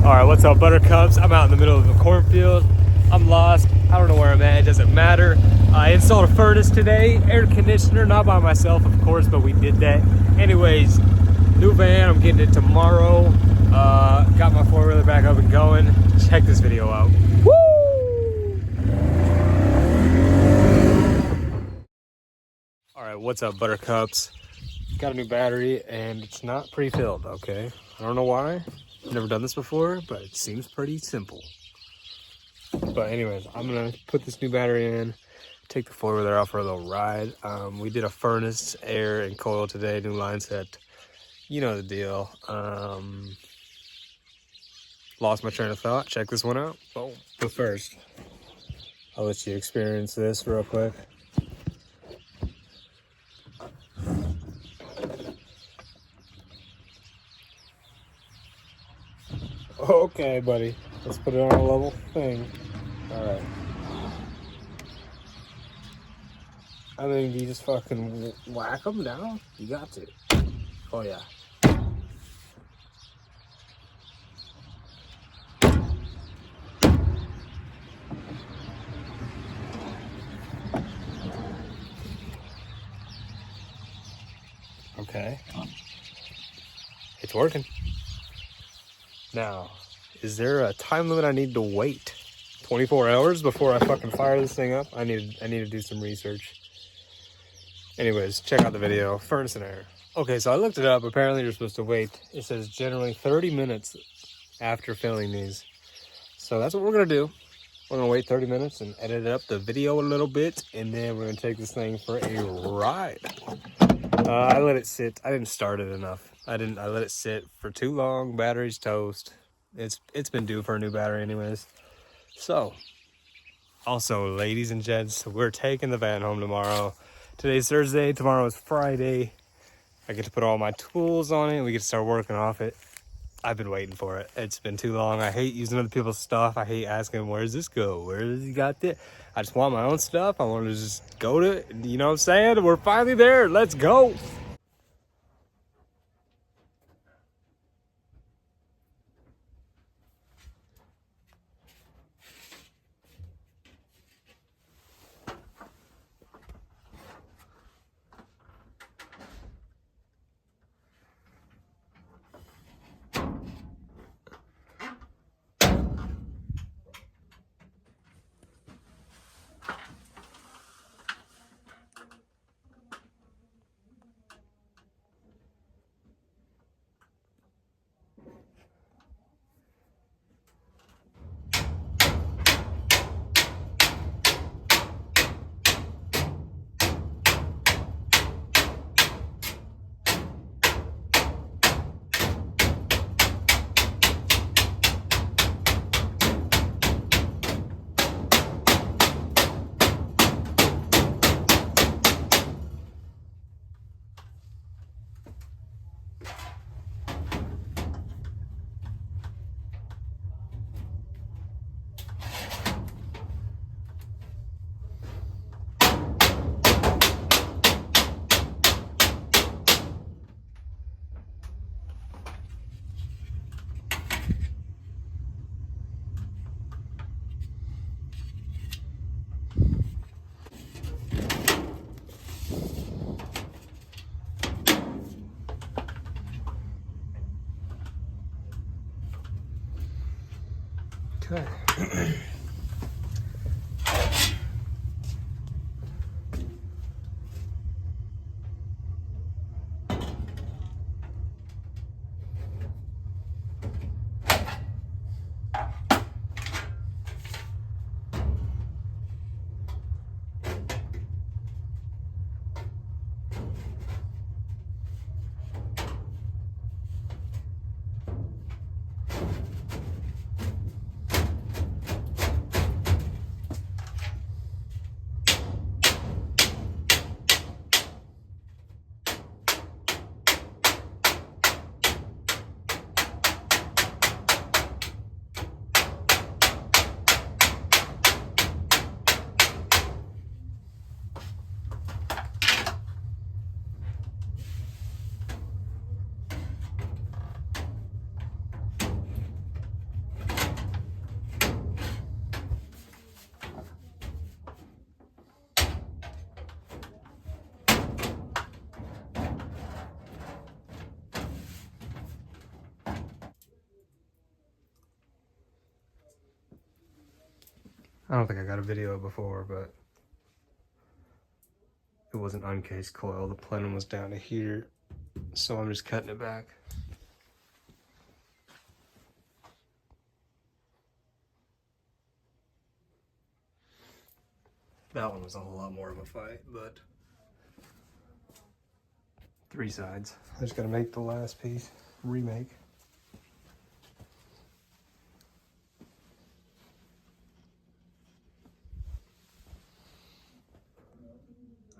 Alright, what's up, buttercups? I'm out in the middle of a cornfield. I'm lost. I don't know where I'm at. It doesn't matter. I installed a furnace today. Air conditioner, not by myself, of course, but we did that. Anyways, new van. I'm getting it tomorrow. Got my four-wheeler back up and going. Check this video out. Woo! Alright, what's up, buttercups? Got a new battery and it's not pre-filled, okay? I don't know why. Never done this before, but it seems pretty simple. But anyways, I'm gonna put this new battery in, take the four-wheeler out for a little ride. We did a furnace, air, and coil today, new line set. You know the deal. Lost my train of thought. Check this one out. Boom. But first, I'll let you experience this real quick. Okay, buddy. Let's put it on a level thing. All right. I mean, you just fucking whack them down? You got to. Oh, yeah. Okay. It's working. Now, is there a time limit I need to wait? 24 hours before I fucking fire this thing up? I need to do some research. Anyways, check out the video. Furnace and air. Okay, so I looked it up. Apparently you're supposed to wait. It says generally 30 minutes after filling these. So that's what we're gonna do. We're gonna wait 30 minutes and edit up the video a little bit, and then we're gonna take this thing for a ride. I let it sit. I didn't start it enough. I let it sit for too long. Battery's toast. It's been due for a new battery anyways. So, also, ladies and gents, we're taking the van home tomorrow. Today's Thursday, tomorrow is Friday. I get to put all my tools on it and we get to start working off it. I've been waiting for it. It's been too long. I hate using other people's stuff. I hate asking, where does this go? Where does he got this? I just want my own stuff. I want to just go to it. You know what I'm saying? We're finally there. Let's go. Okay. I don't think I got a video before, but it was an uncased coil. The plenum was down to here, so I'm just cutting it back. That one was a whole lot more of a fight, but 3 sides. I just gotta make the last piece, remake.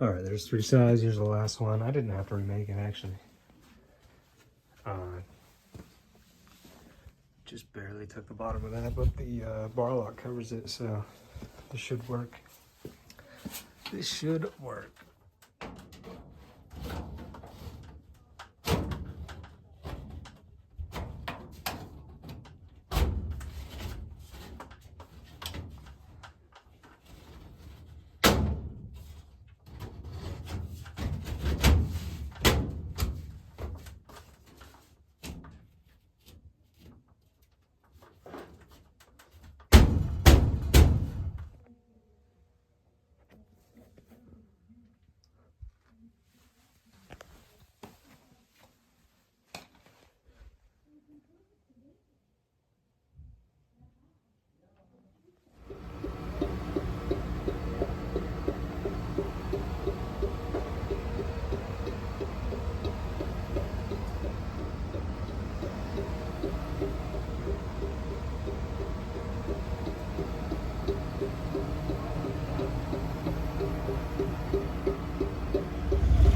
All right, there's 3 sides. Here's the last one. I didn't have to remake it, actually. Just barely took the bottom of that, but the bar lock covers it, so this should work. This should work.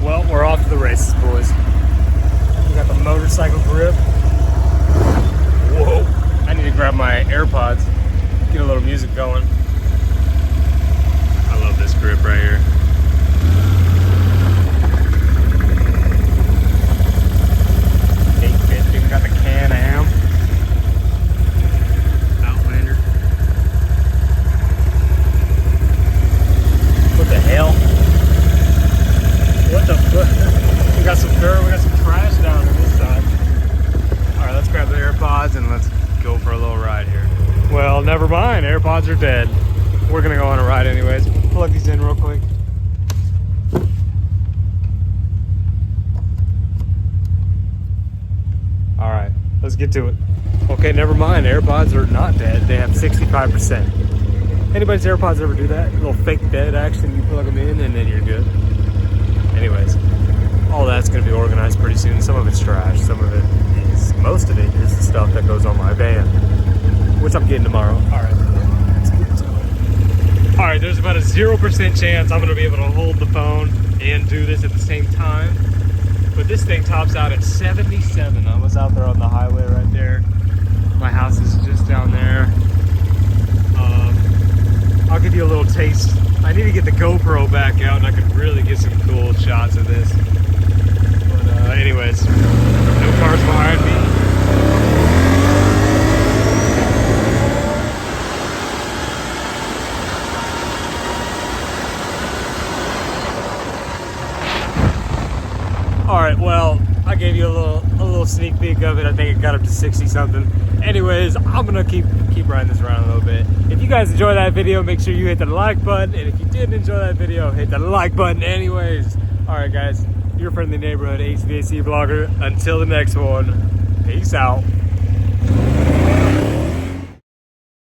Well, we're off to the races, boys. We got the motorcycle grip. Whoa. I need to grab my AirPods, get a little music going. I love this grip right here. 850, we got the Can-Am. Outlander. What the hell? What the fuck? We got some dirt, we got some trash down on this side. Alright, let's grab the AirPods and let's go for a little ride here. Well, never mind, AirPods are dead. We're gonna go on a ride anyways. Plug these in real quick. Alright, let's get to it. Okay, never mind, AirPods are not dead. They have 65%. Anybody's AirPods ever do that? A little fake dead action, you plug them in and then you're good. Anyways, all that's going to be organized pretty soon. Some of it's trash, most of it is the stuff that goes on my van, which I'm getting tomorrow. All right, let's get to it. All right, there's about a 0% chance I'm going to be able to hold the phone and do this at the same time, but this thing tops out at 77. I was out there on the highway right there. My house is just down there. I'll give you a little taste. I need to get the GoPro back out and I could really get some cool shots of this. But anyways, no cars behind me. All right, well, I gave you a little sneak peek of it. I think it got up to 60 something. Anyways, I'm gonna keep riding this around a little bit. If you guys enjoyed that video, make sure you hit the like button. And if you didn't enjoy that video, hit the like button anyways. All right, guys, your friendly neighborhood HVAC vlogger. Until the next one, peace out.